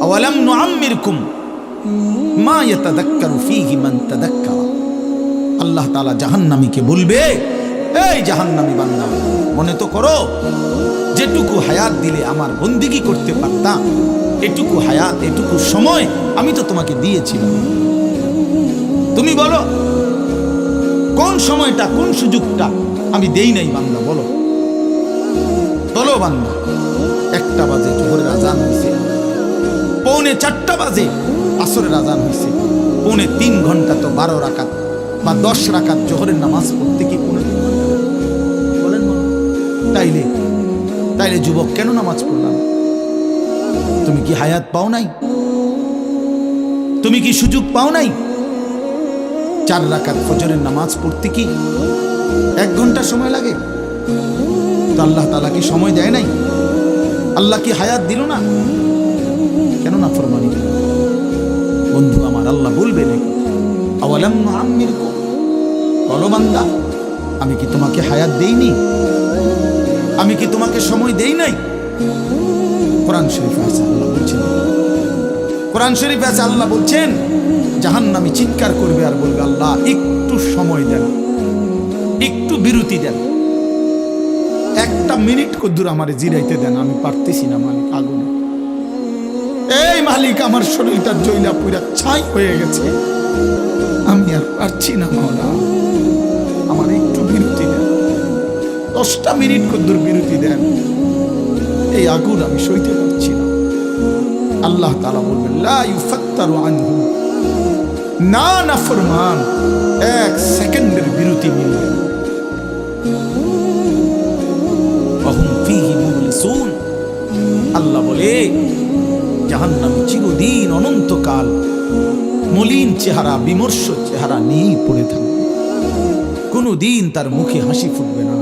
আওয়ালাম নুআম্মিরকুম মা ইয়াতাযাক্কারু ফীহি মান তাযাক্কারা। আল্লাহ তাআলা জাহান্নামীকে বলবে, এই জাহান্নামী বান্দা, মনে তো করো যেটুকু হায়াত দিলে আমার বন্দিগি করতে পারতাম, এটুকু হায়াত, এটুকু সময় আমি তো তোমাকে দিয়েছিলাম। তুমি বলো কোন সময়টা, কোন সুযোগটা আমি দেই নাই বান্দা? বলো বলো বান্দা। 1টা বাজে জোহরের আজান হয়েছে, 3:45 বাজে আসরের আজান হয়েছে, 3.5 ঘন্টা তো 12 রাকাত বা 10 রাকাত জোহরের নামাজ পড়তে কি 3.5 ঘন্টা বলেন? তাইলে তাইলে যুবক কেন নামাজ পড়লাম? তুমি কি হায়াত পাও নাই? তুমি কি সুযোগ পাও নাই? 4 রাকাত ফজরের নামাজ পড়তে কি 1 ঘন্টা সময় লাগে? তো আল্লাহ তাআলা কি সময় দেয় নাই? আল্লাহ কি হায়াত দিল না? কেন না ফরমানি? বন্ধু আমার, আল্লাহ বলবে নাকি আওয়ালাম নুআম্মিরকুম, বলো বান্দা, আমি কি তোমাকে হায়াত দেইনি? আমি কি তোমাকে সময় দেই নাই? কোরআন শরীফে আছে আল্লাহ বলছেন, কোরআন শরীফে আছে আল্লাহ বলছেন, জাহান্নামী চিৎকার করবে আর বলবে, আল্লাহ একটু সময় দেন, একটু বিরতি দেন, 1টা মিনিট কদ্দুর আমারে জিরাইতে দেন, আমি পারতেছি না মালিক, আগুনে। এই মালিক, আমার শরীরটা জ্বলা পুরা ছাই হয়ে গেছে, আমি আর পারছি না মাওলা, আমার একটু বিরতি দেন, 10টা মিনিট কদ্দুর বিরতি দেন, এই আগুন আমি সইতে পারছি না। আল্লাহ তাআলা বলবেন, লা ইউফাত্তারু আনহু, না নাফরমান, 1 সেকেন্ডের বিরতি মিলবে না। ওয়াহুম ফীহি মুবলিসুন, আল্লাহ বলে জাহান্নামী চিরদিন অনন্তকাল মলিন চেহারা, বিমর্ষ চেহারা নিয়েই পড়ে থাকবে, কোনোদিন তার মুখে হাসি ফুটবে না।